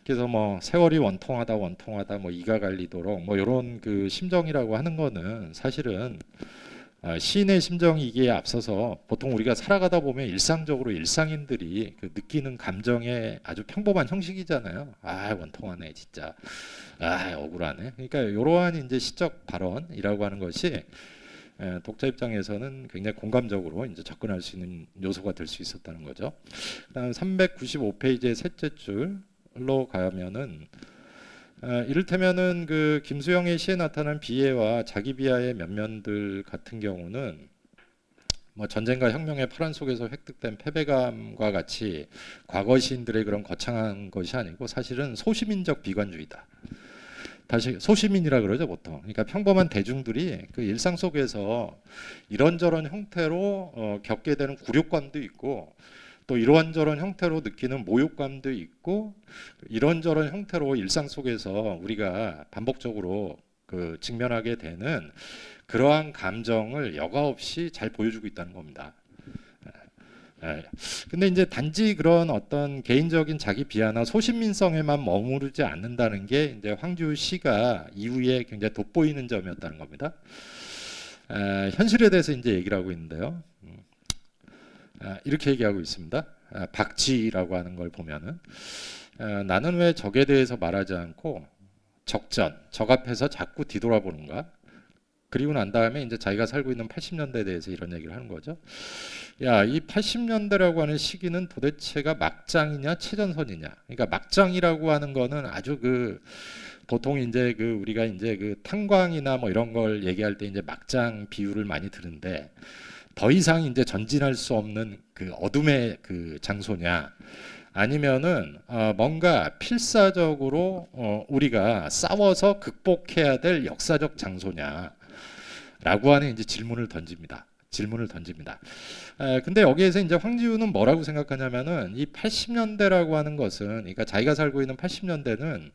그래서 뭐 세월이 원통하다 뭐 이가 갈리도록 뭐 이런 그 심정이라고 하는 거는 사실은 시인의 심정이기에 앞서서 보통 우리가 살아가다 보면 일상적으로 일상인들이 그 느끼는 감정의 아주 평범한 형식이잖아요. 아 원통하네 진짜. 아 억울하네. 그러니까 이러한 이제 시적 발언이라고 하는 것이 독자 입장에서는 굉장히 공감적으로 이제 접근할 수 있는 요소가 될 수 있었다는 거죠. 그다음 395페이지의 셋째 줄로 가면은 이를테면은 그 김수영의 시에 나타난 비애와 자기 비하의 면면들 같은 경우는 뭐 전쟁과 혁명의 파란 속에서 획득된 패배감과 같이 과거 시인들의 그런 거창한 것이 아니고 사실은 소시민적 비관주의다. 다시 소시민이라 그러죠 보통. 그러니까 평범한 대중들이 그 일상 속에서 이런저런 형태로 겪게 되는 굴욕감도 있고 또 이런저런 형태로 느끼는 모욕감도 있고 이런저런 형태로 일상 속에서 우리가 반복적으로 그 직면하게 되는 그러한 감정을 여과 없이 잘 보여주고 있다는 겁니다. 근데 이제 단지 그런 어떤 개인적인 자기 비하나 소신민성에만 머무르지 않는다는 게 이제 황지우 시가 이후에 굉장히 돋보이는 점이었다는 겁니다. 현실에 대해서 이제 얘기를 하고 있는데요. 이렇게 얘기하고 있습니다. 박지라고 하는 걸 보면은 나는 왜 적에 대해서 말하지 않고 적 앞에서 자꾸 뒤돌아보는가? 그리고 난 다음에 이제 자기가 살고 있는 80년대에 대해서 이런 얘기를 하는 거죠. 야, 이 80년대라고 하는 시기는 도대체가 막장이냐 최전선이냐? 그러니까 막장이라고 하는 거는 아주 그 보통 이제 그 우리가 이제 그 탄광이나 뭐 이런 걸 얘기할 때 이제 막장 비유를 많이 드는데 더 이상 이제 전진할 수 없는 그 어둠의 그 장소냐? 아니면은 뭔가 필사적으로 우리가 싸워서 극복해야 될 역사적 장소냐? 라고 하는 이제 질문을 던집니다. 근데 여기에서 이제 황지우는 뭐라고 생각하냐면은 이 80년대라고 하는 것은, 그러니까 자기가 살고 있는 80년대는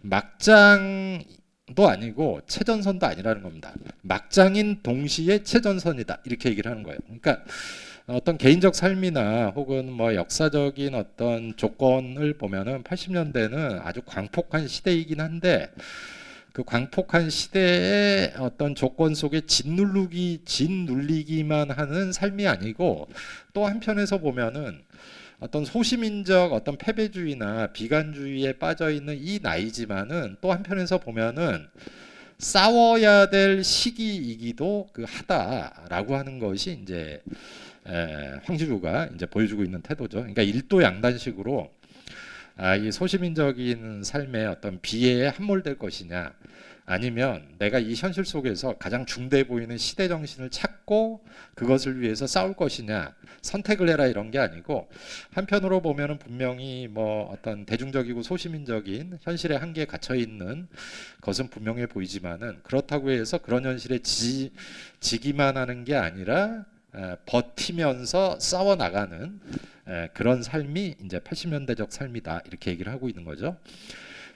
막장도 아니고 최전선도 아니라는 겁니다. 막장인 동시에 최전선이다 이렇게 얘기를 하는 거예요. 그러니까 어떤 개인적 삶이나 혹은 뭐 역사적인 어떤 조건을 보면은 80년대는 아주 광폭한 시대이긴 한데 그 광폭한 시대의 어떤 조건 속에 짓눌리기만 하는 삶이 아니고 또 한편에서 보면은 어떤 소시민적 어떤 패배주의나 비관주의에 빠져 있는 이 나이지만은 또 한편에서 보면은 싸워야 될 시기이기도 그 하다라고 하는 것이 이제 황지우가 이제 보여주고 있는 태도죠. 그러니까 일도양단식으로 이 소시민적인 삶의 어떤 비애에 함몰될 것이냐 아니면 내가 이 현실 속에서 가장 중대해 보이는 시대 정신을 찾고 그것을 위해서 싸울 것이냐 선택을 해라 이런 게 아니고 한편으로 보면은 분명히 뭐 어떤 대중적이고 소시민적인 현실의 한계에 갇혀 있는 것은 분명해 보이지만은 그렇다고 해서 그런 현실에 지기만 하는 게 아니라 버티면서 싸워 나가는 그런 삶이 이제 80년대적 삶이다 이렇게 얘기를 하고 있는 거죠.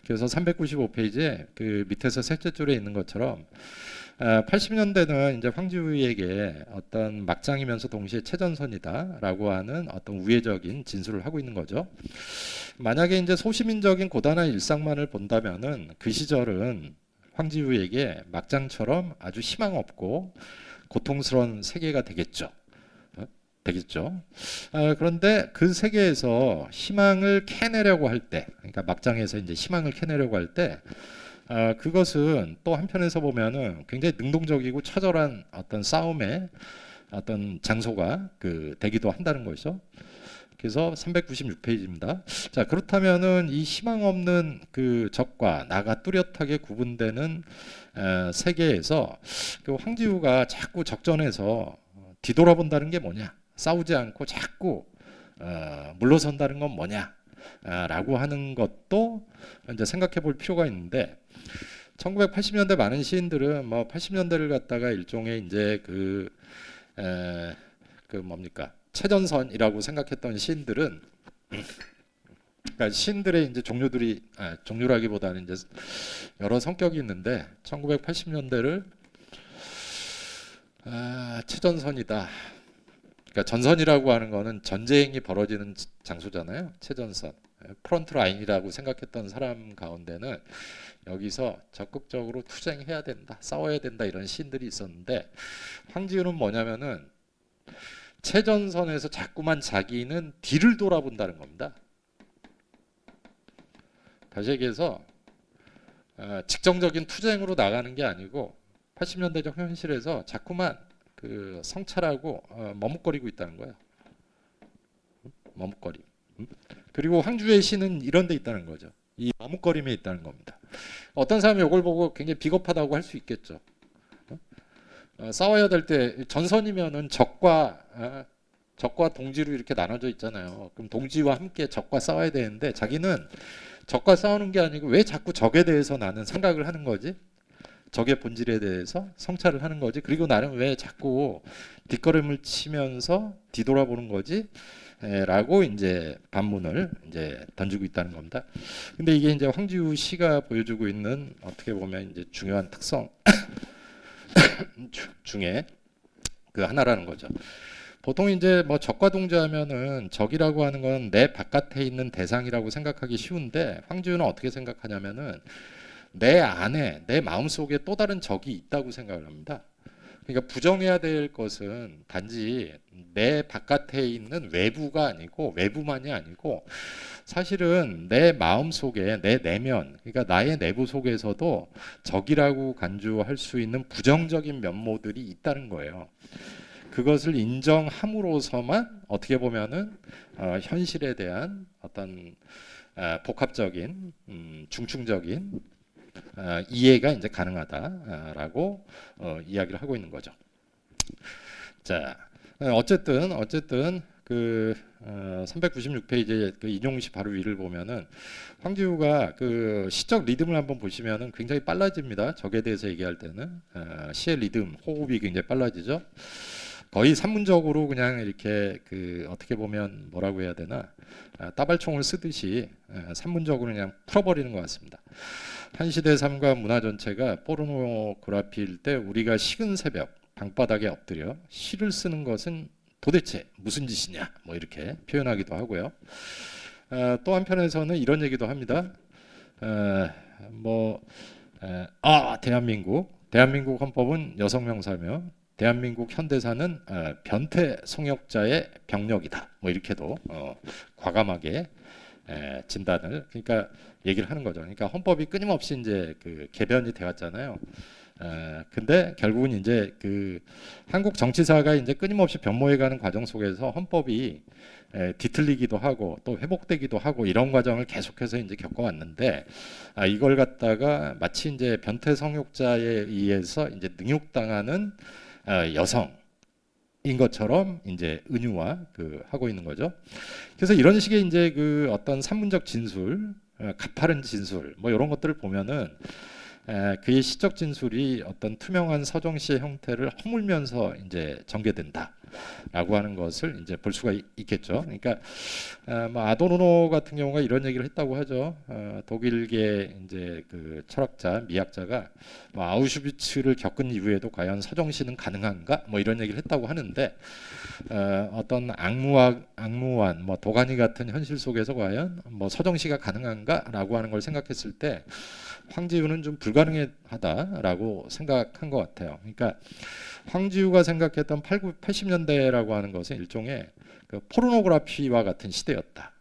그래서 395페이지에 그 밑에서 셋째 줄에 있는 것처럼 80년대는 이제 황지우에게 어떤 막장이면서 동시에 최전선이다라고 하는 어떤 우회적인 진술을 하고 있는 거죠. 만약에 이제 소시민적인 고단한 일상만을 본다면은 그 시절은 황지우에게 막장처럼 아주 희망 없고 고통스러운 세계가 되겠죠. 그런데 그 세계에서 희망을 캐내려고 할 때, 그러니까 막장에서 이제 희망을 캐내려고 할 때, 그것은 또 한편에서 보면은 굉장히 능동적이고 처절한 어떤 싸움의 어떤 장소가 그 되기도 한다는 것이죠. 그래서 396페이지입니다. 자, 그렇다면은 이 희망 없는 그 적과 나가 뚜렷하게 구분되는 세계에서 그 황지우가 자꾸 적전에서 뒤돌아본다는 게 뭐냐? 싸우지 않고 자꾸 물러선다는 건 뭐냐? 라고 하는 것도 이제 생각해 볼 필요가 있는데 1980년대 많은 시인들은 뭐 80년대를 갖다가 일종의 이제 그 뭡니까? 최전선이라고 생각했던 시인들은 그러니까 시인들의 이제 종류라기보다는 이제 여러 성격이 있는데 1980년대를 최전선이다. 그러니까 전선이라고 하는 거는 전쟁이 벌어지는 장소잖아요. 최전선. 프론트 라인이라고 생각했던 사람 가운데는 여기서 적극적으로 투쟁해야 된다, 싸워야 된다 이런 시인들이 있었는데 황지우는 뭐냐면은 최전선에서 자꾸만 자기는 뒤를 돌아본다는 겁니다. 다시 얘기해서 직접적인 투쟁으로 나가는 게 아니고 80년대적 현실에서 자꾸만 그 성찰하고 머뭇거리고 있다는 거예요. 머뭇거림. 그리고 황주의 시는 이런 데 있다는 거죠. 이 머뭇거림에 있다는 겁니다. 어떤 사람이 이걸 보고 굉장히 비겁하다고 할 수 있겠죠. 싸워야 될 때 전선이면은 적과 동지로 이렇게 나눠져 있잖아요. 그럼 동지와 함께 적과 싸워야 되는데 자기는 적과 싸우는 게 아니고 왜 자꾸 적에 대해서 나는 생각을 하는 거지? 적의 본질에 대해서 성찰을 하는 거지. 그리고 나는 왜 자꾸 뒷걸음을 치면서 뒤돌아보는 거지? 라고 이제 반문을 이제 던지고 있다는 겁니다. 근데 이게 이제 황지우 씨가 보여주고 있는 어떻게 보면 이제 중요한 특성 중에 그 하나라는 거죠. 보통 이제 뭐 적과 동지하면은 적이라고 하는 건 내 바깥에 있는 대상이라고 생각하기 쉬운데 황지우는 어떻게 생각하냐면은 내 안에 내 마음속에 또 다른 적이 있다고 생각을 합니다. 그러니까 부정해야 될 것은 단지 내 바깥에 있는 외부가 아니고 외부만이 아니고 사실은 내 마음 속에 내 내면 그러니까 나의 내부 속에서도 적이라고 간주할 수 있는 부정적인 면모들이 있다는 거예요. 그것을 인정함으로써만 어떻게 보면은 현실에 대한 어떤 복합적인 중충적인 이해가 이제 가능하다라고 이야기를 하고 있는 거죠. 자, 어쨌든 그 396페이지의 그 인용시 바로 위를 보면은 황지우가 그 시적 리듬을 한번 보시면은 굉장히 빨라집니다. 적에 대해서 얘기할 때는 시의 리듬, 호흡이 굉장히 빨라지죠. 거의 산문적으로 그냥 이렇게 그 어떻게 보면 뭐라고 해야 되나 따발총을 쓰듯이 산문적으로 그냥 풀어버리는 것 같습니다. 한 시대 삶과 문화 전체가 포르노그라피일 때 우리가 식은 새벽 방바닥에 엎드려 시를 쓰는 것은 도대체 무슨 짓이냐 뭐 이렇게 표현하기도 하고요. 또 한편에서는 이런 얘기도 합니다. 대한민국 헌법은 여성 명사며 대한민국 현대사는 변태 성역자의 병력이다. 뭐 이렇게도 과감하게 진단을 그러니까 얘기를 하는 거죠. 그러니까 헌법이 끊임없이 이제 그 개변이 되었잖아요. 근데 결국은 이제 그 한국 정치사가 이제 끊임없이 변모해가는 과정 속에서 헌법이 뒤틀리기도 하고 또 회복되기도 하고 이런 과정을 계속해서 이제 겪어왔는데 이걸 갖다가 마치 이제 변태 성욕자에 의해서 이제 능욕당하는 여성인 것처럼 이제 은유화 그 하고 있는 거죠. 그래서 이런 식의 이제 그 어떤 산문적 진술, 가파른 진술 뭐 이런 것들을 보면은 그의 시적 진술이 어떤 투명한 서정시의 형태를 허물면서 이제 전개된다라고 하는 것을 이제 볼 수가 있겠죠. 그러니까 뭐 아도르노 같은 경우가 이런 얘기를 했다고 하죠. 독일계 이제 그 철학자 미학자가 뭐 아우슈비츠를 겪은 이후에도 과연 서정시는 가능한가? 뭐 이런 얘기를 했다고 하는데 어떤 악무한 뭐 도가니 같은 현실 속에서 과연 뭐 서정시가 가능한가라고 하는 걸 생각했을 때 황지우는 좀 불가능하다라고 생각한 것 같아요. 그러니까 황지우가 생각했던 80년대라고 하는 것은 일종의 그 포르노그라피와 같은 시대였다.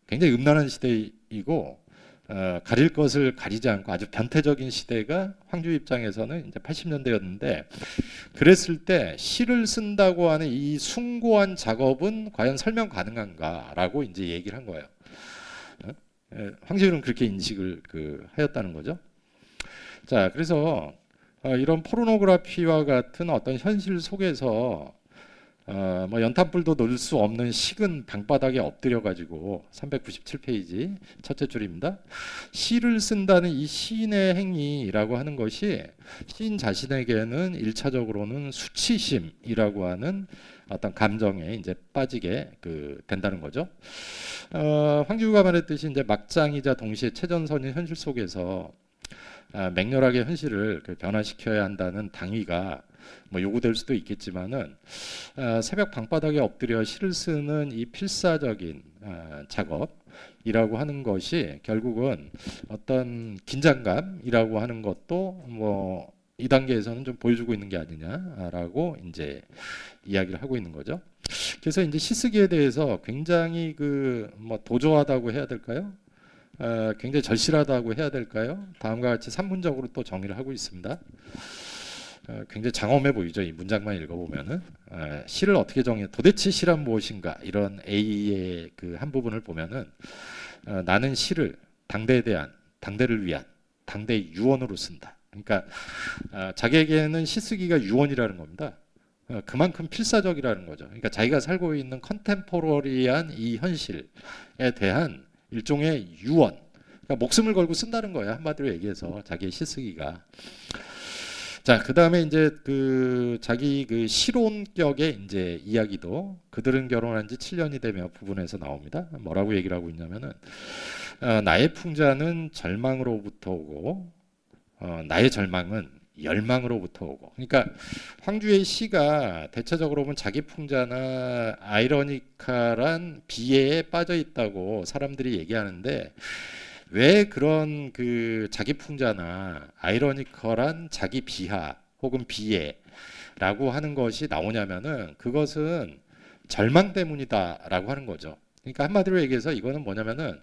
굉장히 음란한 시대이고 가릴 것을 가리지 않고 아주 변태적인 시대가 황지우 입장에서는 이제 80년대였는데 그랬을 때 시를 쓴다고 하는 이 숭고한 작업은 과연 설명 가능한가라고 이제 얘기를 한 거예요. 황지우는 그렇게 인식을 하였다는 거죠. 자, 그래서 이런 포르노그라피와 같은 어떤 현실 속에서 뭐 연탄불도 놓을 수 없는 식은 방바닥에 엎드려 가지고 397페이지 첫째 줄입니다. 시를 쓴다는 이 시인의 행위라고 하는 것이 시인 자신에게는 일차적으로는 수치심이라고 하는 어떤 감정에 이제 빠지게 된다는 거죠. 황지우가 말했듯이 이제 막장이자 동시에 최전선인 현실 속에서 맹렬하게 현실을 변화시켜야 한다는 당위가 뭐 요구될 수도 있겠지만은 새벽 방바닥에 엎드려 시를 쓰는 이 필사적인 작업이라고 하는 것이 결국은 어떤 긴장감이라고 하는 것도 뭐 이 단계에서는 좀 보여주고 있는 게 아니냐라고 이제 이야기를 하고 있는 거죠. 그래서 이제 시쓰기에 대해서 굉장히 그 뭐 도조하다고 해야 될까요? 굉장히 절실하다고 해야 될까요? 다음과 같이 산문적으로 또 정의를 하고 있습니다. 굉장히 장엄해 보이죠. 이 문장만 읽어보면은 시를 어떻게 정해? 도대체 시란 무엇인가? 이런 A의 그 한 부분을 보면은 나는 시를 당대에 대한, 당대를 위한, 당대의 유언으로 쓴다. 그러니까 자기에게는 시쓰기가 유언이라는 겁니다. 그만큼 필사적이라는 거죠. 그러니까 자기가 살고 있는 컨템포러리한 이 현실에 대한 일종의 유언, 그러니까 목숨을 걸고 쓴다는 거예요. 한마디로 얘기해서 자기의 시쓰기가. 자, 그 다음에 이제 그 자기 그 시론격의 이제 이야기도 그들은 결혼한 지 7년이 되며 부분에서 나옵니다. 뭐라고 얘기를 하고 있냐면은 나의 풍자는 절망으로부터 오고 나의 절망은 열망으로부터 오고. 그러니까 황주의 시가 대체적으로 보면 자기 풍자나 아이러니컬한 비애에 빠져 있다고 사람들이 얘기하는데 왜 그런 그 자기 풍자나 아이러니컬한 자기 비하 혹은 비애라고 하는 것이 나오냐면은 그것은 절망 때문이다라고 하는 거죠. 그러니까 한마디로 얘기해서 이거는 뭐냐면은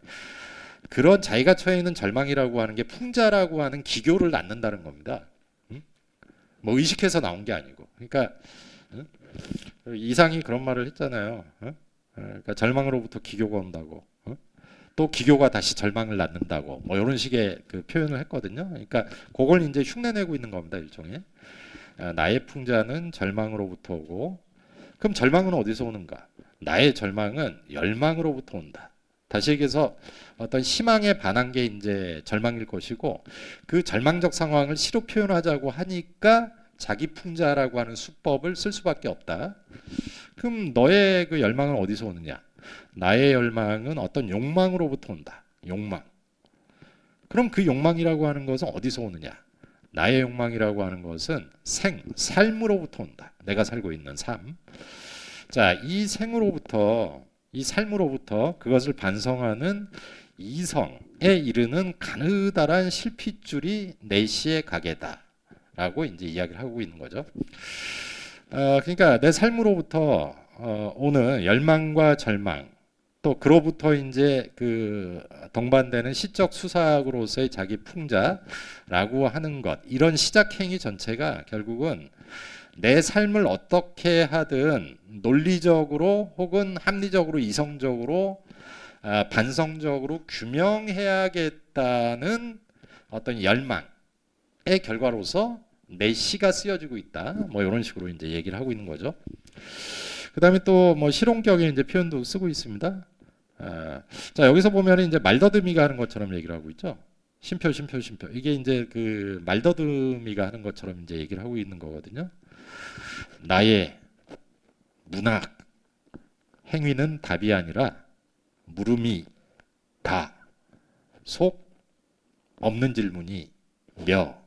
그런 자기가 처해 있는 절망이라고 하는 게 풍자라고 하는 기교를 낳는다는 겁니다. 뭐 의식해서 나온 게 아니고. 그러니까 이상이 그런 말을 했잖아요. 그러니까 절망으로부터 기교가 온다고. 또 기교가 다시 절망을 낳는다고. 뭐 이런 식의 그 표현을 했거든요. 그러니까 그걸 이제 흉내내고 있는 겁니다. 일종의. 나의 풍자는 절망으로부터 오고. 그럼 절망은 어디서 오는가? 나의 절망은 열망으로부터 온다. 다시 얘기해서 어떤 희망에 반한 게 이제 절망일 것이고 그 절망적 상황을 시로 표현하자고 하니까 자기 풍자라고 하는 수법을 쓸 수밖에 없다. 그럼 너의 그 열망은 어디서 오느냐? 나의 열망은 어떤 욕망으로부터 온다. 욕망. 그럼 그 욕망이라고 하는 것은 어디서 오느냐? 나의 욕망이라고 하는 것은 삶으로부터 온다. 내가 살고 있는 삶. 자, 이 생으로부터 이 삶으로부터 그것을 반성하는 이성에 이르는 가느다란 실핏줄이 내 시의 가게다라고 이제 이야기를 하고 있는 거죠. 그러니까 내 삶으로부터 오는 열망과 절망, 또 그로부터 이제 그 동반되는 시적 수사학으로서의 자기 풍자라고 하는 것, 이런 시작 행위 전체가 결국은 내 삶을 어떻게 하든 논리적으로 혹은 합리적으로 이성적으로 반성적으로 규명해야겠다는 어떤 열망의 결과로서 내 시가 쓰여지고 있다. 뭐 이런 식으로 이제 얘기를 하고 있는 거죠. 그다음에 또 뭐 실용격의 이제 표현도 쓰고 있습니다. 자, 여기서 보면 이제 말더듬이가 하는 것처럼 얘기를 하고 있죠. 심표. 이게 이제 그 말더듬이가 하는 것처럼 이제 얘기를 하고 있는 거거든요. 나의 문학 행위는 답이 아니라 물음이 다, 속 없는 질문이 며,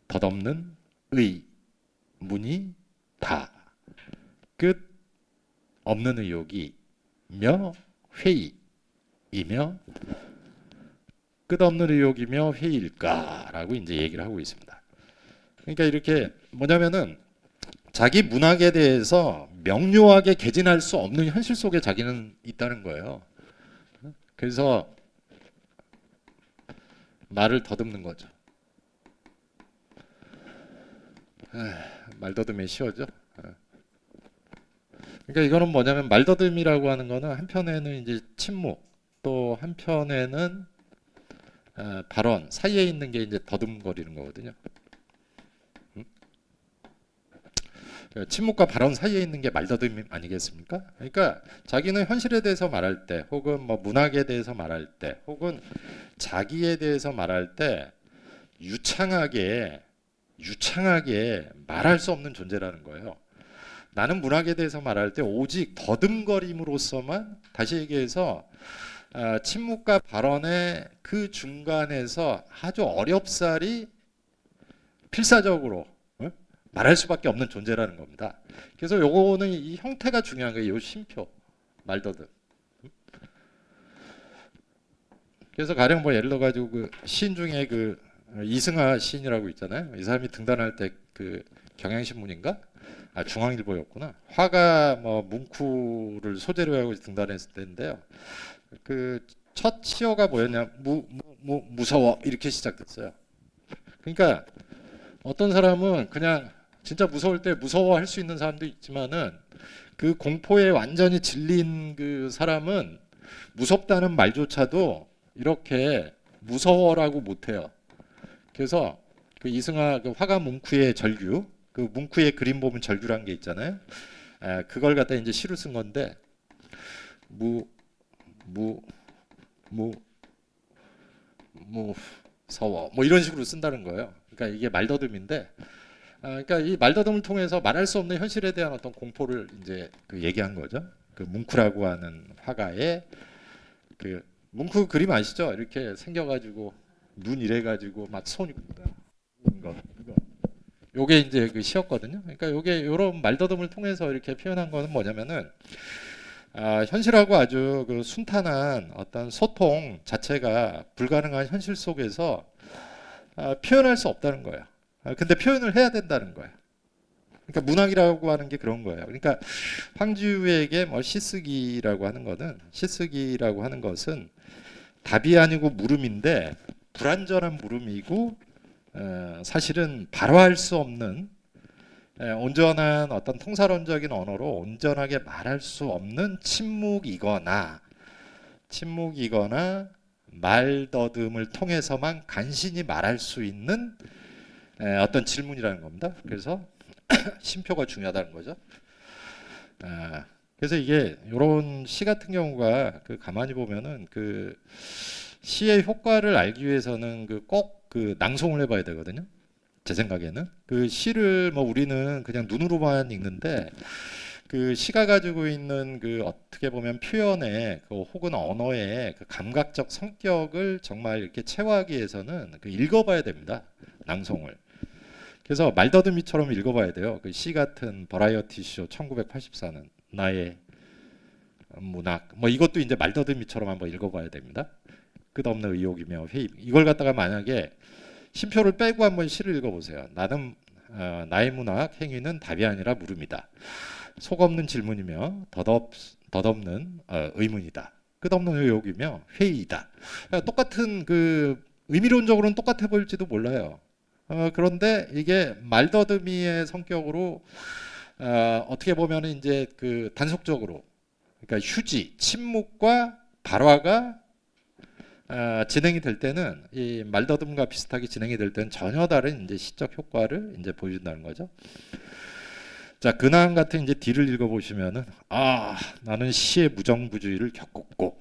덧없는 의문이 다, 끝 없는 의혹이 며 회의이며 끝없는 의혹이며 회의일까라고 이제 얘기를 하고 있습니다. 그러니까 이렇게 뭐냐면은 자기 문학에 대해서 명료하게 개진할 수 없는 현실 속에 자기는 있다는 거예요. 그래서 말을 더듬는 거죠. 말더듬이 쉬워져. 그러니까 이거는 뭐냐면 말더듬이라고 하는 거는 한편에는 이제 침묵, 또 한편에는 발언 사이에 있는 게 이제 더듬거리는 거거든요. 침묵과 발언 사이에 있는 게 말더듬 아니겠습니까? 그러니까 자기는 현실에 대해서 말할 때, 혹은 뭐 문학에 대해서 말할 때, 혹은 자기에 대해서 말할 때 유창하게 말할 수 없는 존재라는 거예요. 나는 문학에 대해서 말할 때 오직 더듬거림으로써만, 다시 얘기해서 침묵과 발언의 그 중간에서 아주 어렵사리 필사적으로 말할 수밖에 없는 존재라는 겁니다. 그래서 요거는 이 형태가 중요한 거예요. 요 쉼표, 말더듬. 그래서 가령 뭐 예를 들어 가지고 그 시인 중에 그 이승하 시인이라고 있잖아요. 이 사람이 등단할 때 그 경향신문인가? 아, 중앙일보였구나. 화가 뭐 문구를 소재로 하고 등단했을 때인데요. 그 첫 시어가 뭐였냐? 무서워 이렇게 시작됐어요. 그러니까 어떤 사람은 그냥 진짜 무서울 때 무서워할 수 있는 사람도 있지만은 그 공포에 완전히 질린 그 사람은 무섭다는 말조차도 이렇게 무서워라고 못해요. 그래서 그 이승하 그 화가 문구의 절규, 그 문구의 그림 보면 절규란 게 있잖아요. 그걸 갖다 이제 시로 쓴 건데 무서워 뭐 이런 식으로 쓴다는 거예요. 그러니까 이게 말더듬인데, 그러니까 이 말더듬을 통해서 말할 수 없는 현실에 대한 어떤 공포를 이제 그 얘기한 거죠. 그 뭉크라고 하는 화가의 그 뭉크 그림 아시죠? 이렇게 생겨가지고 눈 이래가지고 막 손이 이거 요게 이제 그 시였거든요. 그러니까 요게 요런 말더듬을 통해서 이렇게 표현한 거는 뭐냐면은 현실하고 아주 그 순탄한 어떤 소통 자체가 불가능한 현실 속에서 표현할 수 없다는 거예요. 근데 표현을 해야 된다는 거예요. 그러니까 문학이라고 하는 게 그런 거예요. 그러니까 황지우에게 뭐 시쓰기라고 하는 것은 답이 아니고 물음인데 불완전한 물음이고 사실은 발화할 수 없는 온전한 어떤 통사론적인 언어로 온전하게 말할 수 없는 침묵이거나 말더듬을 통해서만 간신히 말할 수 있는 어떤 질문이라는 겁니다. 그래서 쉼표가 중요하다는 거죠. 그래서 이게 이런 시 같은 경우가 그 가만히 보면은 그 시의 효과를 알기 위해서는 꼭 그 낭송을 해봐야 되거든요. 제 생각에는 그 시를 뭐 우리는 그냥 눈으로만 읽는데 그 시가 가지고 있는 그 어떻게 보면 표현의 그 혹은 언어의 그 감각적 성격을 정말 이렇게 체화하기 위해서는 그 읽어봐야 됩니다. 낭송을. 그래서 말더듬이처럼 읽어봐야 돼요. 그 시 같은 버라이어티 쇼 1984는 나의 문학 뭐 이것도 이제 말더듬이처럼 한번 읽어봐야 됩니다. 끝없는 의욕이며 회의 이걸 갖다가 만약에 쉼표를 빼고 한번 시를 읽어보세요. 나는 나의 문학 행위는 답이 아니라 물음이다. 속없는 질문이며 덧없는 의문이다. 끝없는 의욕이며 회의이다. 똑같은 그 의미론적으로는 똑같아 보일지도 몰라요. 그런데 이게 말더듬이의 성격으로 어떻게 보면 이제 그 단속적으로 그러니까 휴지, 침묵과 발화가 진행이 될 때는 이 말더듬과 비슷하게 진행이 될 때는 전혀 다른 이제 시적 효과를 이제 보여준다는 거죠. 자, 근황 같은 이제 뒤를 읽어보시면은 나는 시의 무정부주의를 겪었고,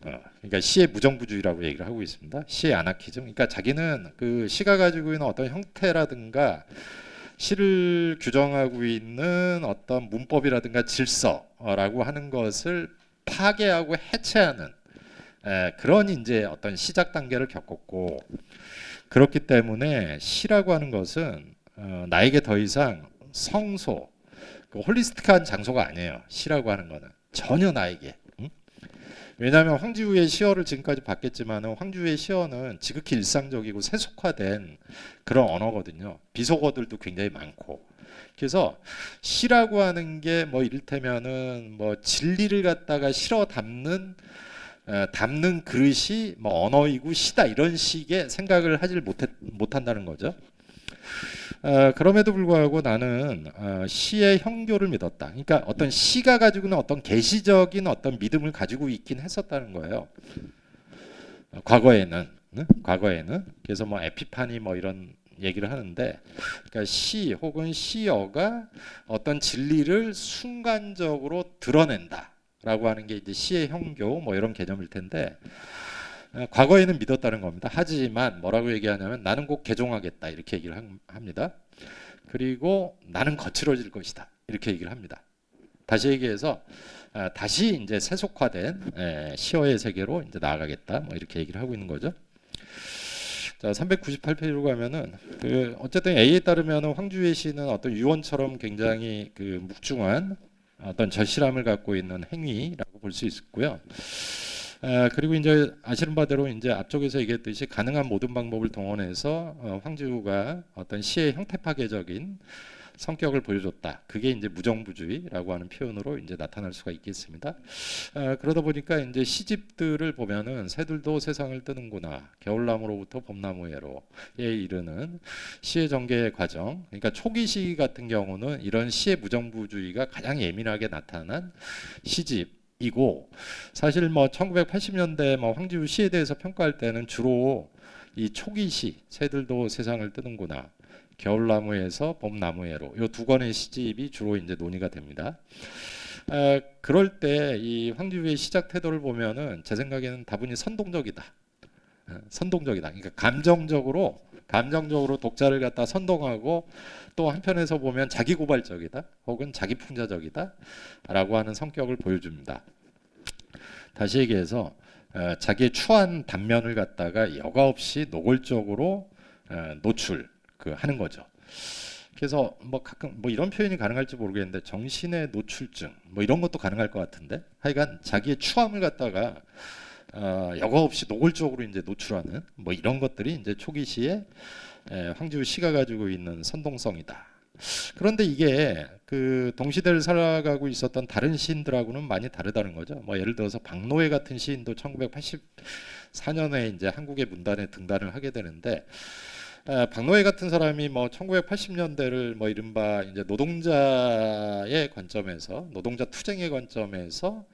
그러니까 시의 무정부주의라고 얘기를 하고 있습니다. 시의 아나키즘. 그러니까 자기는 그 시가 가지고 있는 어떤 형태라든가 시를 규정하고 있는 어떤 문법이라든가 질서라고 하는 것을 파괴하고 해체하는 그런 이제 어떤 시작 단계를 겪었고 그렇기 때문에 시라고 하는 것은 나에게 더 이상 성소, 그 홀리스틱한 장소가 아니에요. 시라고 하는 거는 전혀 나에게. 왜냐하면 황지우의 시어를 지금까지 봤겠지만 황지우의 시어는 지극히 일상적이고 세속화된 그런 언어거든요. 비속어들도 굉장히 많고. 그래서 시라고 하는 게 뭐 이를테면은 뭐 진리를 갖다가 실어 담는 그릇이 뭐 언어이고 시다 이런 식의 생각을 하질 못한다는 거죠. 그럼에도 불구하고 나는 시의 형교를 믿었다. 그러니까 어떤 시가 가지고는 어떤 계시적인 어떤 믿음을 가지고 있긴 했었다는 거예요. 과거에는 그래서 뭐 에피파니 뭐 이런 얘기를 하는데, 그러니까 시 혹은 시어가 어떤 진리를 순간적으로 드러낸다라고 하는 게 이제 시의 형교 뭐 이런 개념일 텐데. 과거에는 믿었다는 겁니다. 하지만 뭐라고 얘기하냐면 나는 곧 개종하겠다 이렇게 얘기를 합니다. 그리고 나는 거칠어질 것이다 이렇게 얘기를 합니다. 다시 얘기해서 다시 이제 세속화된 시어의 세계로 이제 나아가겠다 뭐 이렇게 얘기를 하고 있는 거죠. 자, 398페이지로 가면은 그 어쨌든 A에 따르면은 황주의 시는 어떤 유언처럼 굉장히 그 묵중한 어떤 절실함을 갖고 있는 행위라고 볼 수 있고요. 그리고 이제 아시는 바대로 이제 앞쪽에서 얘기했듯이 가능한 모든 방법을 동원해서 황지우가 어떤 시의 형태 파괴적인 성격을 보여줬다. 그게 이제 무정부주의라고 하는 표현으로 이제 나타날 수가 있겠습니다. 그러다 보니까 이제 시집들을 보면은 새들도 세상을 뜨는구나. 겨울나무로부터 봄나무에로에 이르는 시의 전개 과정. 그러니까 초기 시 같은 경우는 이런 시의 무정부주의가 가장 예민하게 나타난 시집이고, 사실 뭐 1980년대 뭐 황지우 시에 대해서 평가할 때는 주로 이 초기 시 새들도 세상을 뜨는구나, 겨울나무에서 봄나무에로, 이 두 권의 시집이 주로 이제 논의가 됩니다. 그럴 때 이 황지우의 시작 태도를 보면은 제 생각에는 다분히 선동적이다. 선동적이다. 그러니까 감정적으로 독자를 갖다 선동하고, 또 한편에서 보면 자기 고발적이다, 혹은 자기 풍자적이다라고 하는 성격을 보여줍니다. 다시 얘기해서 자기의 추한 단면을 갖다가 여과 없이 노골적으로 하는 거죠. 그래서 뭐 가끔 뭐 이런 표현이 가능할지 모르겠는데 정신의 노출증 뭐 이런 것도 가능할 것 같은데, 하여간 자기의 추함을 갖다가 여과 없이 노골적으로 이제 노출하는 뭐 이런 것들이 이제 초기 시에 황지우 시가 가지고 있는 선동성이다. 그런데 이게 그 동시대를 살아가고 있었던 다른 시인들하고는 많이 다르다는 거죠. 뭐 예를 들어서 박노해 같은 시인도 1984년에 이제 한국의 문단에 등단을 하게 되는데, 박노해 같은 사람이 뭐 1980년대를 뭐 이른바 이제 노동자의 관점에서, 노동자 투쟁의 관점에서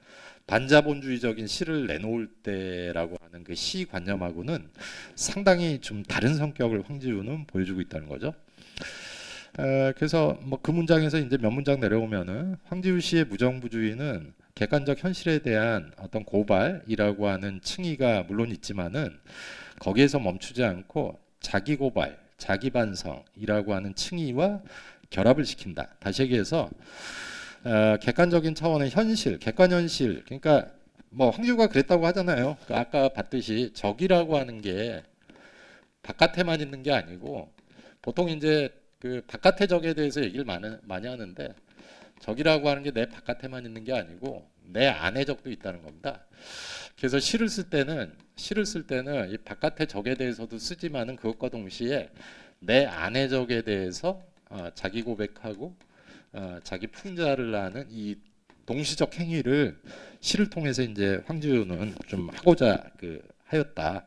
반자본주의적인 시를 내놓을 때라고 하는 그 시 관념하고는 상당히 좀 다른 성격을 황지우는 보여주고 있다는 거죠. 그래서 뭐 그 문장에서 이제 몇 문장 내려오면은 황지우 씨의 무정부주의는 객관적 현실에 대한 어떤 고발이라고 하는 층위가 물론 있지만은 거기에서 멈추지 않고 자기 고발, 자기 반성이라고 하는 층위와 결합을 시킨다. 다시 얘기해서 객관적인 차원의 현실, 객관 현실. 그러니까 뭐 황지우가 그랬다고 하잖아요. 그 아까 봤듯이 적이라고 하는 게 바깥에만 있는 게 아니고, 보통 이제 그 바깥의 적에 대해서 얘기를 많이 하는데, 적이라고 하는 게 내 바깥에만 있는 게 아니고 내 안의 적도 있다는 겁니다. 그래서 시를 쓸 때는 이 바깥의 적에 대해서도 쓰지만은 그것과 동시에 내 안의 적에 대해서 자기 고백하고 자기 풍자를 하는 이 동시적 행위를 시를 통해서 이제 황지우는 좀 하고자 하였다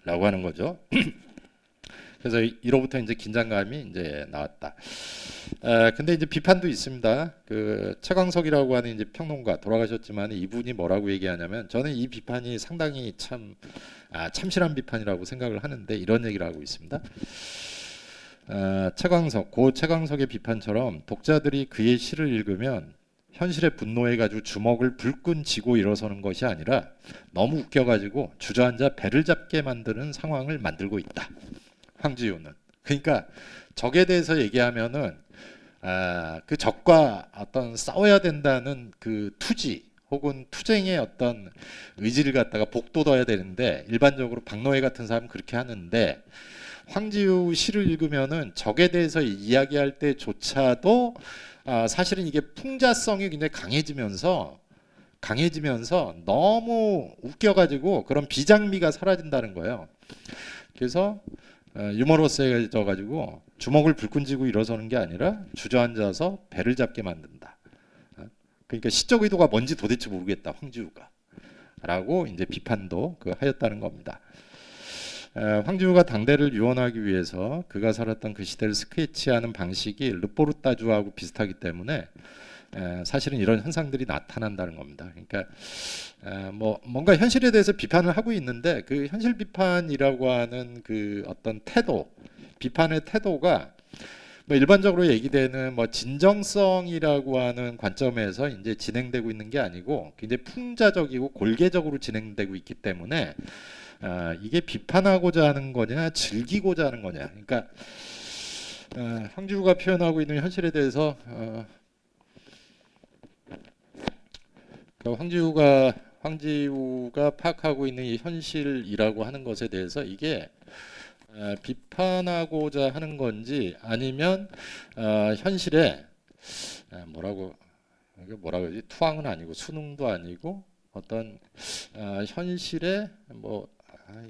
라고 하는 거죠. 그래서 이로부터 이제 긴장감이 이제 나왔다. 근데 이제 비판도 있습니다. 그 최광석이라고 하는 이제 평론가, 돌아가셨지만 이분이 뭐라고 얘기하냐면, 저는 이 비판이 상당히 참신한 비판이라고 생각을 하는데, 이런 얘기를 하고 있습니다. 고 최광석의 비판처럼 독자들이 그의 시를 읽으면 현실에 분노해가지고 주먹을 불끈 쥐고 일어서는 것이 아니라 너무 웃겨가지고 주저앉아 배를 잡게 만드는 상황을 만들고 있다. 황지우는. 그러니까 적에 대해서 얘기하면은 그 적과 어떤 싸워야 된다는 그 투지 혹은 투쟁의 어떤 의지를 갖다가 복돋아야 되는데, 일반적으로 박노해 같은 사람은 그렇게 하는데, 황지우 시를 읽으면은 적에 대해서 이야기할 때조차도 사실은 이게 풍자성이 굉장히 강해지면서 너무 웃겨가지고 그런 비장미가 사라진다는 거예요. 그래서 유머러스해져 가지고 주먹을 불끈 쥐고 일어서는 게 아니라 주저앉아서 배를 잡게 만든다. 그러니까 시적 의도가 뭔지 도대체 모르겠다, 황지우가. 라고 이제 비판도 하였다는 겁니다. 황지우가 당대를 유언하기 위해서 그가 살았던 그 시대를 스케치하는 방식이 르포르타주하고 비슷하기 때문에 사실은 이런 현상들이 나타난다는 겁니다. 그러니까 뭐 뭔가 현실에 대해서 비판을 하고 있는데, 그 현실 비판이라고 하는 그 어떤 태도, 비판의 태도가 뭐 일반적으로 얘기되는 뭐 진정성이라고 하는 관점에서 이제 진행되고 있는 게 아니고 굉장히 풍자적이고 골개적으로 진행되고 있기 때문에 이게 비판하고자 하는 거냐 즐기고자 하는 거냐. 그러니까 황지우가 표현하고 있는 현실에 대해서 황지우가 파악하고 있는 이 현실이라고 하는 것에 대해서 이게 비판하고자 하는 건지 아니면 현실에 뭐라고 이게 뭐라고 그러지? 투항은 아니고 수능도 아니고 어떤 현실에 뭐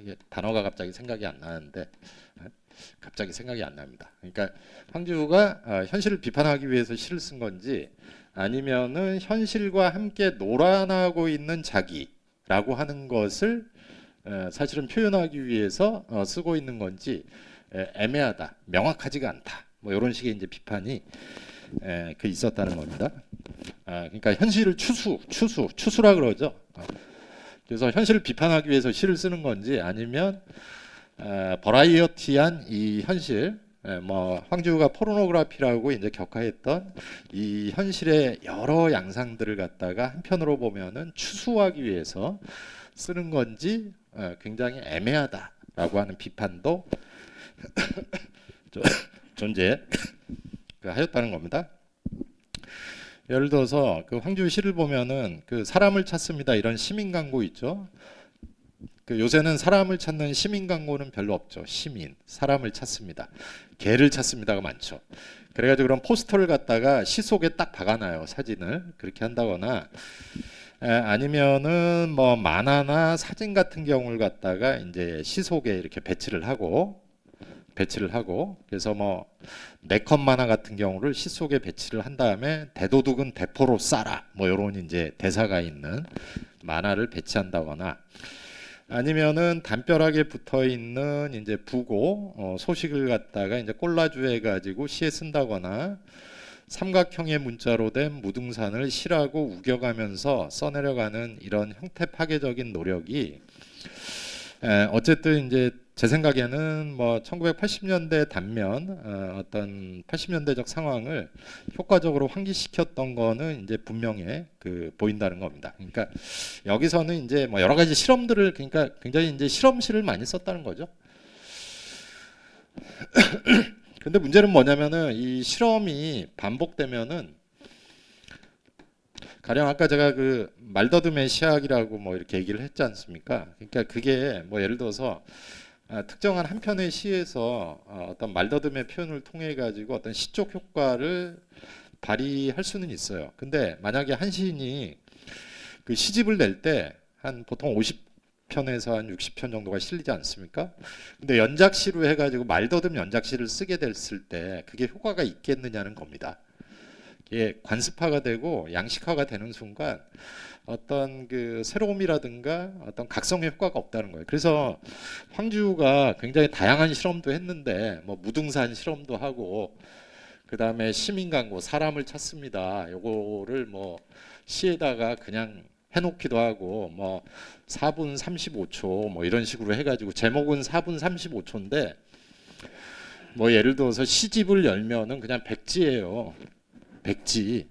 이게 단어가 갑자기 생각이 안 나는데 갑자기 생각이 안 납니다. 그러니까 황지우가 현실을 비판하기 위해서 시를 쓴 건지 아니면은 현실과 함께 놀아나고 있는 자기라고 하는 것을 사실은 표현하기 위해서 쓰고 있는 건지 애매하다, 명확하지가 않다. 뭐 이런 식의 이제 비판이 있었다는 겁니다. 그러니까 현실을 추수라 그러죠. 그래서 현실을 비판하기 위해서 시를 쓰는 건지 아니면 버라이어티한 이 현실, 뭐 황지우가 포르노그래피라고 이제 격하했던 이 현실의 여러 양상들을 갖다가 한편으로 보면은 추수하기 위해서 쓰는 건지 굉장히 애매하다라고 하는 비판도 하였다는 겁니다. 예를 들어서 그 황지우 시를 보면은 그 사람을 찾습니다 이런 시민 광고 있죠. 그 요새는 사람을 찾는 시민 광고는 별로 없죠. 시민, 사람을 찾습니다. 개를 찾습니다가 많죠. 그래가지고 그런 포스터를 갖다가 시 속에 딱 박아놔요. 사진을 그렇게 한다거나 아니면은 뭐 만화나 사진 같은 경우를 갖다가 이제 시 속에 이렇게 배치를 하고 그래서 뭐 네컷 만화 같은 경우를 시 속에 배치를 한 다음에 대도둑은 대포로 쏴라 뭐 이런 이제 대사가 있는 만화를 배치한다거나 아니면은 담벼락에 붙어 있는 이제 부고 소식을 갖다가 이제 콜라주해 가지고 시에 쓴다거나 삼각형의 문자로 된 무등산을 시라고 우겨가면서 써내려가는 이런 형태 파괴적인 노력이 어쨌든 이제 제 생각에는 뭐 1980년대 단면 어떤 80년대적 상황을 효과적으로 환기시켰던 거는 이제 분명해 보인다는 겁니다. 그러니까 여기서는 이제 뭐 여러 가지 실험들을 그러니까 굉장히 이제 실험실을 많이 썼다는 거죠. 근데 문제는 뭐냐면은 이 실험이 반복되면은 가령 아까 제가 그 말더듬의 시학이라고 뭐 이렇게 얘기를 했지 않습니까? 그러니까 그게 뭐 예를 들어서 특정한 한 편의 시에서 어떤 말더듬의 표현을 통해 가지고 어떤 시적 효과를 발휘할 수는 있어요. 근데 만약에 한 시인이 그 시집을 낼 때 한 보통 50편에서 한 60편 정도가 실리지 않습니까? 근데 연작시로 해가지고 말더듬 연작시를 쓰게 됐을 때 그게 효과가 있겠느냐는 겁니다. 이게 관습화가 되고 양식화가 되는 순간 어떤 그 새로움이라든가 어떤 각성의 효과가 없다는 거예요. 그래서 황지우가 굉장히 다양한 실험도 했는데 뭐 무등산 실험도 하고 그 다음에 시민 광고 사람을 찾습니다. 요거를 뭐 시에다가 그냥 해놓기도 하고 뭐 4분 35초 뭐 이런 식으로 해가지고 제목은 4분 35초인데 뭐 예를 들어서 시집을 열면은 그냥 백지예요. 백지.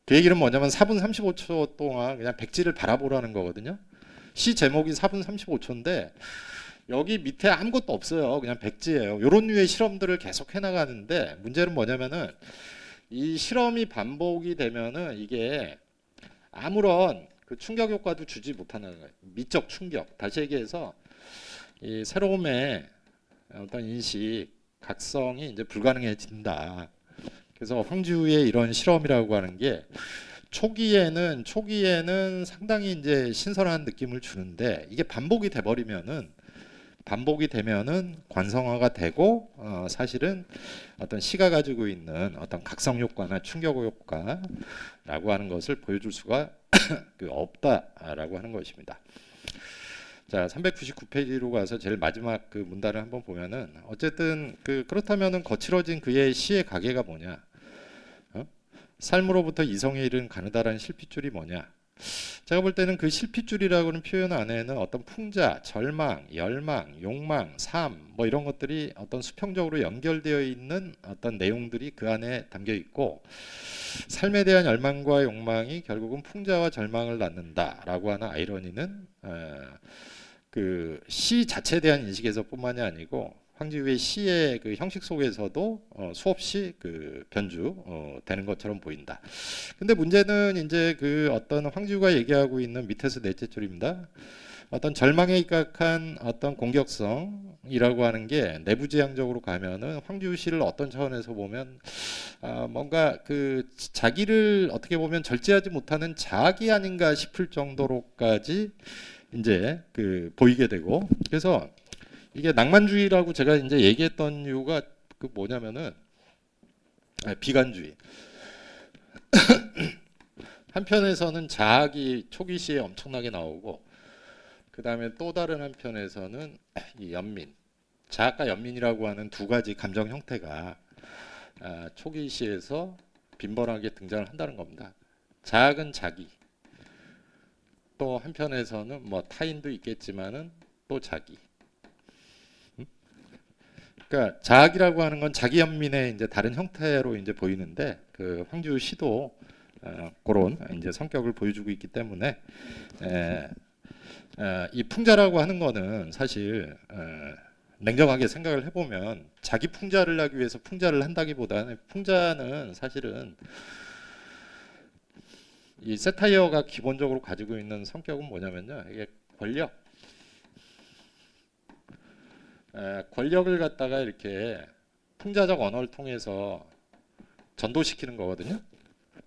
그 얘기는 뭐냐면 4분 35초 동안 그냥 백지를 바라보라는 거거든요. 시 제목이 4분 35초인데 여기 밑에 아무것도 없어요. 그냥 백지예요. 이런 류의 실험들을 계속 해나가는데 문제는 뭐냐면은 이 실험이 반복이 되면은 이게 아무런 그 충격 효과도 주지 못하는 거예요. 미적 충격. 다시 얘기해서 이 새로움의 어떤 인식, 각성이 이제 불가능해진다. 그래서 황지우의 이런 실험이라고 하는 게 초기에는 상당히 이제 신선한 느낌을 주는데 이게 반복이 되면은 관성화가 되고 사실은 어떤 시가 가지고 있는 어떤 각성 효과나 충격 효과라고 하는 것을 보여줄 수가 없다라고 하는 것입니다. 자, 399페이지로 가서 제일 마지막 그 문단을 한번 보면은 어쨌든 그렇다면은 거칠어진 그의 시의 가계가 뭐냐? 삶으로부터 이성에 이른 가느다란 실핏줄이 뭐냐? 제가 볼 때는 그 실핏줄이라고는 표현 안에는 어떤 풍자, 절망, 열망, 욕망, 삶 뭐 이런 것들이 어떤 수평적으로 연결되어 있는 어떤 내용들이 그 안에 담겨 있고 삶에 대한 열망과 욕망이 결국은 풍자와 절망을 낳는다라고 하는 아이러니는 그 시 자체에 대한 인식에서뿐만이 아니고 황지우의 시의 그 형식 속에서도 수없이 그 변주 되는 것처럼 보인다. 근데 문제는 이제 그 어떤 황지우가 얘기하고 있는 밑에서 넷째 줄입니다. 어떤 절망에 입각한 어떤 공격성이라고 하는 게 내부지향적으로 가면은 황지우 시를 어떤 차원에서 보면 뭔가 그 자기를 어떻게 보면 절제하지 못하는 자학이 아닌가 싶을 정도로까지 이제 그 보이게 되고, 그래서 이게 낭만주의라고 제가 이제 얘기했던 이유가 그 뭐냐면은 비관주의. 한편에서는 자학이 초기 시에 엄청나게 나오고, 그 다음에 또 다른 한편에서는 이 연민, 자학과 연민이라고 하는 두 가지 감정 형태가 초기 시에서 빈번하게 등장을 한다는 겁니다. 자학은 자기, 또 한편에서는 뭐 타인도 있겠지만은 또 자기. 그러니까 자학이라고 하는 건 자기 연민의 이제 다른 형태로 이제 보이는데, 그 황지우 시도 그런 이제 성격을 보여주고 있기 때문에 이 풍자라고 하는 거는 사실 냉정하게 생각을 해보면 자기 풍자를 하기 위해서 풍자를 한다기보다는, 풍자는 사실은 이 세타이어가 기본적으로 가지고 있는 성격은 뭐냐면요, 이게 권력을 갖다가 이렇게 풍자적 언어를 통해서 전도시키는 거거든요.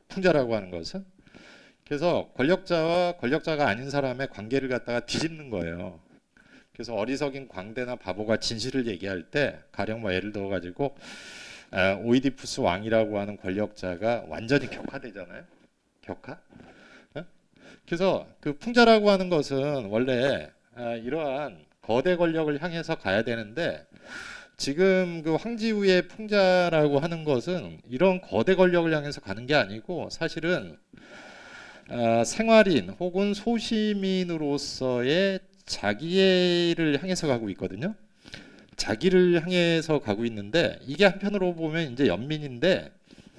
풍자라고 하는 것은. 그래서 권력자와 권력자가 아닌 사람의 관계를 갖다가 뒤집는 거예요. 그래서 어리석인 광대나 바보가 진실을 얘기할 때, 가령 뭐 예를 들어 가지고 오이디푸스 왕이라고 하는 권력자가 완전히 격화되잖아요. 격화? 그래서 그 풍자라고 하는 것은 원래 이러한 거대 권력을 향해서 가야 되는데, 지금 그 황지우의 풍자라고 하는 것은 이런 거대 권력을 향해서 가는 게 아니고 사실은 생활인 혹은 소시민으로서의 자기를 향해서 가고 있거든요. 자기를 향해서 가고 있는데, 이게 한편으로 보면 이제 연민인데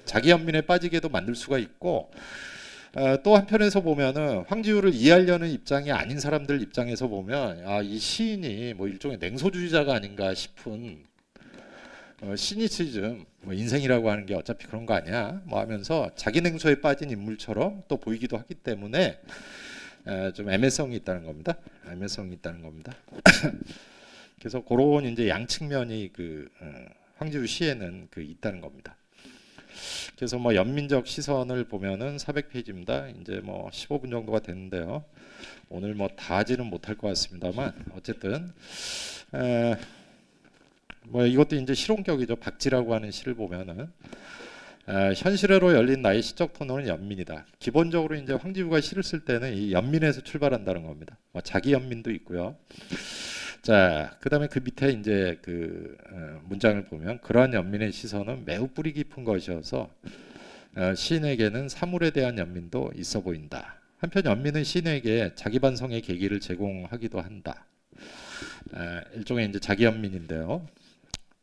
자기 연민에 빠지게도 만들 수가 있고, 또 한편에서 보면은 황지우를 이해하려는 입장이 아닌 사람들 입장에서 보면 이 시인이 뭐 일종의 냉소주의자가 아닌가 싶은 시니치즘, 뭐 인생이라고 하는 게 어차피 그런 거 아니야 뭐 하면서 자기 냉소에 빠진 인물처럼 또 보이기도 하기 때문에 좀 애매성이 있다는 겁니다. 애매성이 있다는 겁니다. 그래서 그런 이제 양측면이 그 황지우 시에는 그 있다는 겁니다. 그래서 뭐 연민적 시선을 보면은 400페이지입니다. 이제 뭐 15분 정도가 됐는데요. 오늘 뭐 다 하지는 못할 것 같습니다만, 어쨌든 뭐 이것도 이제 실용격이죠. 박지라고 하는 시를 보면은 현실애로 열린 나의 시적 토론은 연민이다. 기본적으로 이제 황지우가 시를 쓸 때는 이 연민에서 출발한다는 겁니다. 뭐 자기 연민도 있고요. 자, 그다음에 그 밑에 이제 그 문장을 보면, 그러한 연민의 시선은 매우 뿌리 깊은 것이어서 시인에게는 사물에 대한 연민도 있어 보인다. 한편 연민은 시인에게 자기 반성의 계기를 제공하기도 한다. 일종의 이제 자기 연민인데요.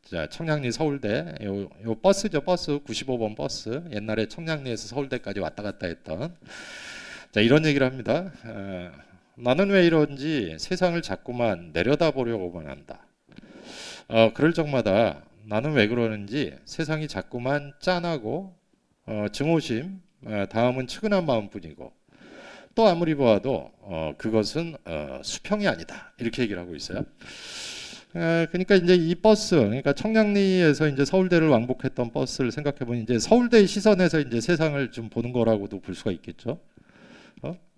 자, 청량리 서울대, 요 버스죠, 버스 95번 버스. 옛날에 청량리에서 서울대까지 왔다 갔다 했던. 자, 이런 얘기를 합니다. 나는 왜 이런지 세상을 자꾸만 내려다보려고만 한다. 그럴 적마다 나는 왜 그러는지 세상이 자꾸만 짠하고 증오심, 다음은 측은한 마음뿐이고, 또 아무리 보아도 그것은 수평이 아니다. 이렇게 얘기를 하고 있어요. 그러니까 이제 이 버스, 그러니까 청량리에서 이제 서울대를 왕복했던 버스를 생각해 보면 이제 서울대의 시선에서 이제 세상을 좀 보는 거라고도 볼 수가 있겠죠.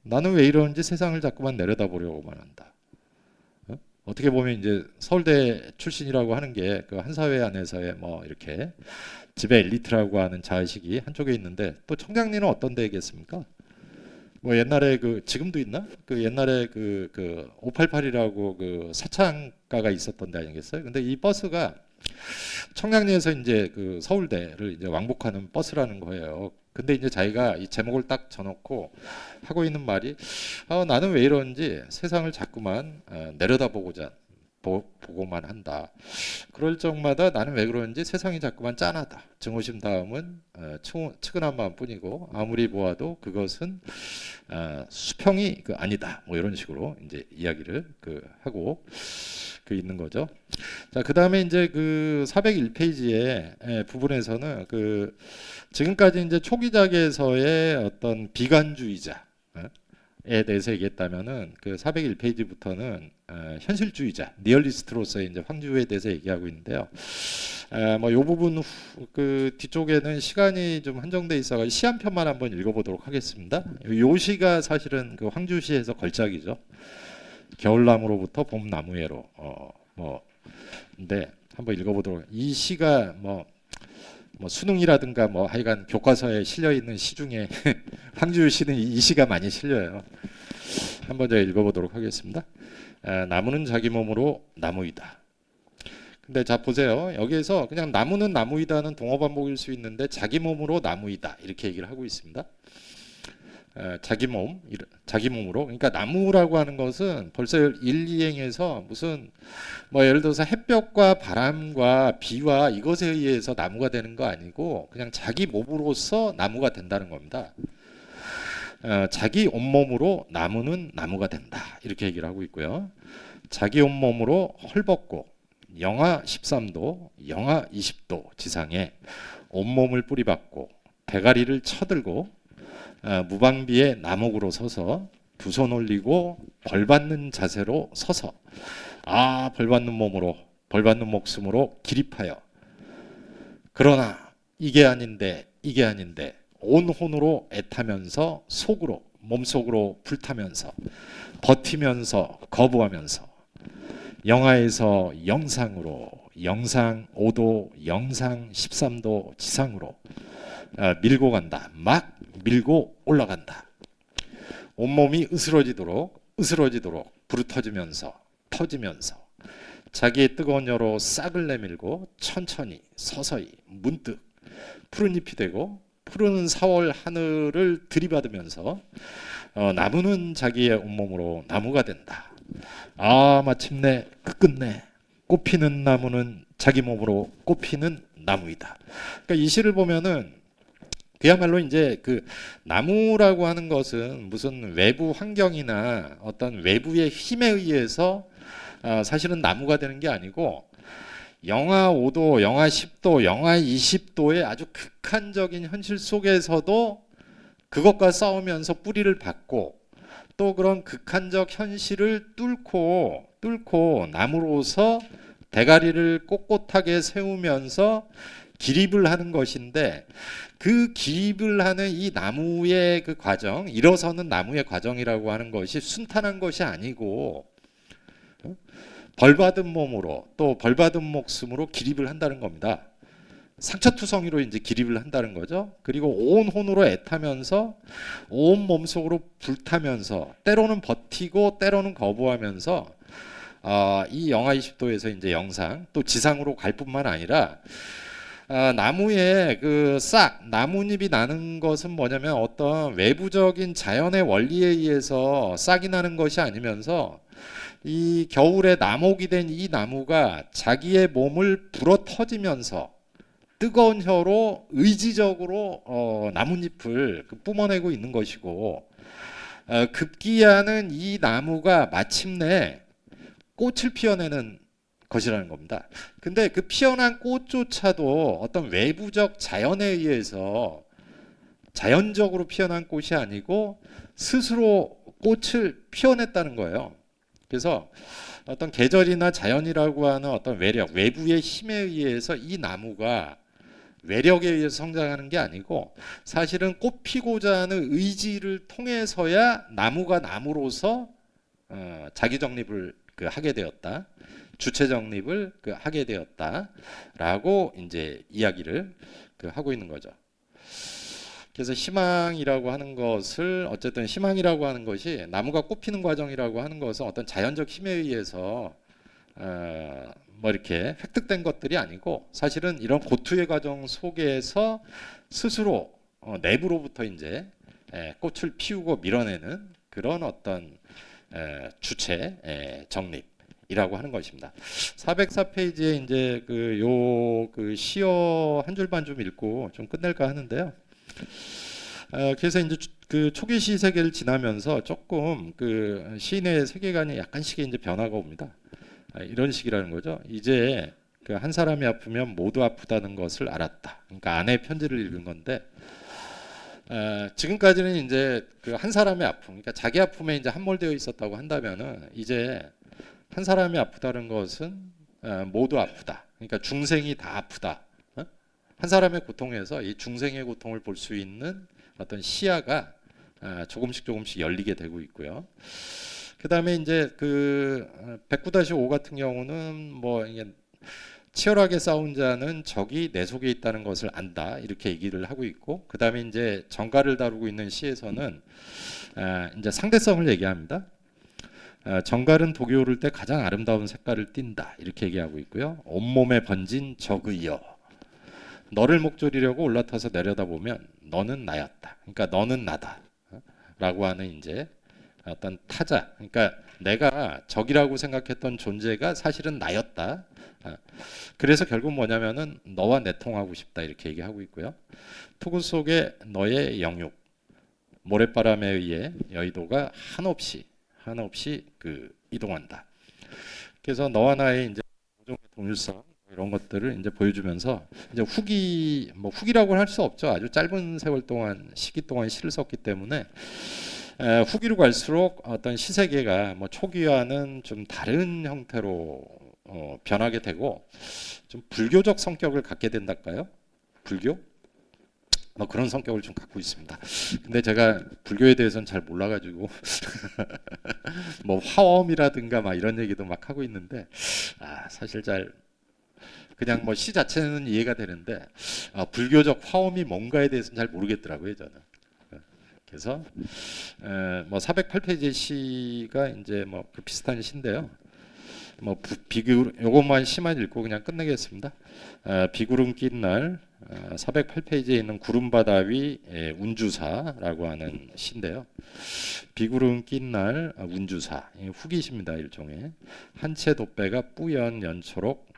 나는 왜 이러는지 세상을 자꾸만 내려다보려고만 한다. 어떻게 보면 이제 서울대 출신이라고 하는 게 그 한 사회 안에서의 뭐 이렇게 지배 엘리트라고 하는 자의식이 한쪽에 있는데, 또 청량리는 어떤 데겠습니까? 뭐 옛날에 그 지금도 있나? 그 옛날에 그 588이라고 그 사창가가 있었던 데 아니겠어요? 근데 이 버스가 청량리에서 이제 그 서울대를 이제 왕복하는 버스라는 거예요. 근데 이제 자기가 이 제목을 딱 적어놓고 하고 있는 말이 나는 왜 이러는지 세상을 자꾸만 내려다보고자 보고만 한다. 그럴 적마다 나는 왜 그러는지 세상이 자꾸만 짠하다. 증오심 다음은 측은한 마음뿐이고 아무리 보아도 그것은 수평이 아니다. 뭐 이런 식으로 이제 이야기를 하고 있는 거죠. 자, 그다음에 이제 401페이지의 부분에서는 지금까지 이제 초기작에서의 어떤 비관주의자 에 대해서 얘기했다면은 401페이지부터는 현실주의자, 리얼리스트로서의 이제 황주에 대해서 얘기하고 있는데요. 뭐 이 부분 뒤쪽에는 시간이 좀 한정돼 있어서 시 한 편만 한번 읽어보도록 하겠습니다. 요 시가 사실은 황주시에서 걸작이죠. 겨울나무로부터 봄나무에로 근데 한번 읽어보도록. 이 시가 뭐 수능이라든가 뭐 하여간 교과서에 실려 있는 시 중에 황지우 시는 이 시가 많이 실려요. 한번 제가 읽어보도록 하겠습니다. 나무는 자기 몸으로 나무이다. 근데 자 보세요. 여기에서 그냥 나무는 나무이다는 동어 반복일 수 있는데 자기 몸으로 나무이다 이렇게 얘기를 하고 있습니다. 자기 몸으로. 그러니까 나무라고 하는 것은 벌써 1, 2행에서 무슨 뭐 예를 들어서 햇볕과 바람과 비와 이것에 의해서 나무가 되는 거 아니고 그냥 자기 몸으로서 나무가 된다는 겁니다. 자기 온몸으로 나무는 나무가 된다 이렇게 얘기를 하고 있고요. 자기 온몸으로 헐벗고 영하 13도, 영하 20도 지상에 온몸을 뿌리박고 대가리를 쳐들고 무방비의 나목으로 서서 두 손 올리고 벌받는 자세로 서서 벌받는 몸으로 벌받는 목숨으로 기립하여 그러나 이게 아닌데 온 혼으로 애타면서 몸속으로 불타면서 버티면서 거부하면서 영하에서 영상으로 영상 5도 영상 13도 지상으로 밀고 간다. 막 밀고 올라간다. 온몸이 으스러지도록 부르터지면서 터지면서 자기의 뜨거운 혀로 싹을 내밀고 천천히 서서히 문득 푸른 잎이 되고 푸른 4월 하늘을 들이받으면서 나무는 자기의 온몸으로 나무가 된다. 마침내 끝끝내 꽃피는 나무는 자기 몸으로 꽃피는 나무이다. 그러니까 이 시를 보면은 그야말로 이제 나무라고 하는 것은 무슨 외부 환경이나 어떤 외부의 힘에 의해서 사실은 나무가 되는 게 아니고 영하 5도, 영하 10도, 영하 20도의 아주 극한적인 현실 속에서도 그것과 싸우면서 뿌리를 받고 또 그런 극한적 현실을 뚫고 나무로서 대가리를 꼿꼿하게 세우면서 기립을 하는 것인데 그 기립을 하는 이 나무의 과정, 일어서는 나무의 과정이라고 하는 것이 순탄한 것이 아니고 벌받은 몸으로 또 벌받은 목숨으로 기립을 한다는 겁니다. 상처투성이로 이제 기립을 한다는 거죠. 그리고 온 혼으로 애타면서 온 몸속으로 불타면서 때로는 버티고 때로는 거부하면서 이 영하 20도에서 이제 영상 또 지상으로 갈 뿐만 아니라 나무에 나뭇잎이 나는 것은 뭐냐면 어떤 외부적인 자연의 원리에 의해서 싹이 나는 것이 아니면서 이 겨울에 나목이 된 이 나무가 자기의 몸을 불어 터지면서 뜨거운 혀로 의지적으로 나뭇잎을 뿜어내고 있는 것이고 급기야는 이 나무가 마침내 꽃을 피워내는 것이라는 겁니다. 근데 그 피어난 꽃조차도 어떤 외부적 자연에 의해서 자연적으로 피어난 꽃이 아니고 스스로 꽃을 피워냈다는 거예요. 그래서 어떤 계절이나 자연이라고 하는 어떤 외부의 힘에 의해서 이 나무가 외력에 의해서 성장하는 게 아니고 사실은 꽃 피고자 하는 의지를 통해서야 나무가 나무로서 자기 정립을 하게 되었다. 주체 정립을 하게 되었다라고 이제 이야기를 하고 있는 거죠. 그래서 희망이라고 하는 것을 어쨌든 희망이라고 하는 것이 나무가 꽃피는 과정이라고 하는 것은 어떤 자연적 힘에 의해서 뭐 이렇게 획득된 것들이 아니고 사실은 이런 고투의 과정 속에서 스스로 내부로부터 이제 꽃을 피우고 밀어내는 그런 어떤 주체 정립 이라고 하는 것입니다. 404페이지에 이제 그 시어 한 줄만 좀 읽고 좀 끝낼까 하는데요. 그래서 이제 그 초기 시 세계를 지나면서 조금 그 시인의 세계관이 약간씩 이제 변화가 옵니다. 이런 식이라는 거죠. 이제 그 한 사람이 아프면 모두 아프다는 것을 알았다. 그러니까 아내의 편지를 읽은 건데, 지금까지는 이제 그 한 사람의 아픔, 그러니까 자기 아픔에 이제 함몰되어 있었다고 한다면은 이제 한 사람이 아프다는 것은 모두 아프다. 그러니까 중생이 다 아프다. 한 사람의 고통에서 이 중생의 고통을 볼 수 있는 어떤 시야가 조금씩 열리게 되고 있고요. 그다음에 이제 그 109-5 같은 경우는 뭐 이게 치열하게 싸운 자는 적이 내 속에 있다는 것을 안다 이렇게 얘기를 하고 있고, 그다음에 이제 정가를 다루고 있는 시에서는 이제 상대성을 얘기합니다. 정갈은 독이 오를 때 가장 아름다운 색깔을 띈다 이렇게 얘기하고 있고요. 온몸에 번진 적의여, 너를 목조리려고 올라타서 내려다보면 너는 나였다. 그러니까 너는 나다 라고 하는 이제 어떤 타자, 그러니까 내가 적이라고 생각했던 존재가 사실은 나였다. 그래서 결국 뭐냐면은 너와 내통하고 싶다 이렇게 얘기하고 있고요. 투구 속에 너의 영육, 모래바람에 의해 여의도가 한없이 그 이동한다. 그래서 너와 나의 이제 모종의 동일성 이런 것들을 이제 보여주면서 이제 후기라고 할 수 없죠. 아주 짧은 세월 동안 시기 동안 시를 썼기 때문에 후기로 갈수록 어떤 시세계가 뭐 초기와는 좀 다른 형태로 변하게 되고 좀 불교적 성격을 갖게 된달까요? 불교? 뭐 그런 성격을 좀 갖고 있습니다. 근데 제가 불교에 대해서는 잘 몰라가지고 뭐 화엄이라든가 막 이런 얘기도 막 하고 있는데 사실 잘 그냥 뭐 시 자체는 이해가 되는데 불교적 화엄이 뭔가에 대해서는 잘 모르겠더라고요 저는. 그래서 뭐 408페이지 시가 이제 뭐 그 비슷한 시인데요. 뭐 비구 요것만 시만 읽고 그냥 끝내겠습니다. 비구름 낀 날 408페이지에 있는 구름바다 위 운주사라고 하는 시인데요. 비구름 낀 날 운주사 후기십니다. 일종의 한 채 돛배가 뿌연 연초록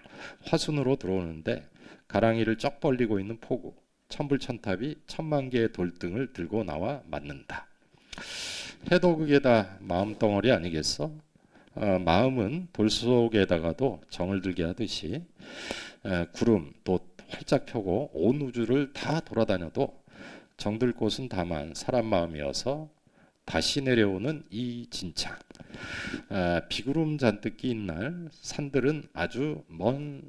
화순으로 들어오는데 가랑이를 쩍 벌리고 있는 포구 천불천탑이 천만 개의 돌등을 들고 나와 맞는다. 해도 그게다 마음덩어리 아니겠어? 마음은 돌 속에다가도 정을 들게 하듯이 구름 또 활짝 펴고 온 우주를 다 돌아다녀도 정들 곳은 다만 사람 마음이어서 다시 내려오는 이 진창. 비구름 잔뜩 낀 날 산들은 아주 먼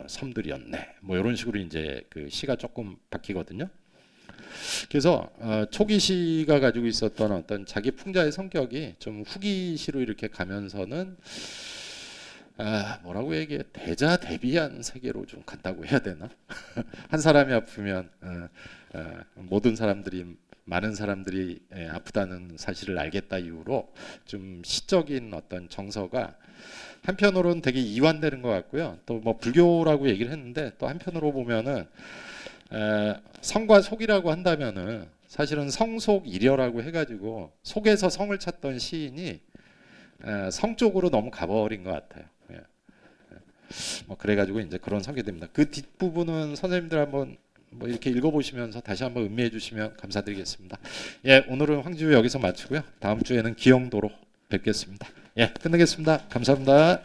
섬들이었네. 뭐 이런 식으로 이제 그 시가 조금 바뀌거든요. 그래서 초기 시가 가지고 있었던 어떤 자기 풍자의 성격이 좀 후기 시로 이렇게 가면서는 뭐라고 얘기해, 대자대비한 세계로 좀 간다고 해야 되나? 한 사람이 아프면 많은 사람들이 아프다는 사실을 알겠다 이후로 좀 시적인 어떤 정서가 한편으로는 되게 이완되는 것 같고요. 또 뭐 불교라고 얘기를 했는데 또 한편으로 보면은 성과 속이라고 한다면은 사실은 성속일여라고 해가지고 속에서 성을 찾던 시인이 성 쪽으로 너무 가버린 것 같아요. 뭐 그래가지고 이제 그런 성격입니다. 그 뒷부분은 선생님들 한번 뭐 이렇게 읽어보시면서 다시 한번 음미해 주시면 감사드리겠습니다. 예, 오늘은 황지우 여기서 마치고요. 다음 주에는 기영도로 뵙겠습니다. 예, 끝내겠습니다. 감사합니다.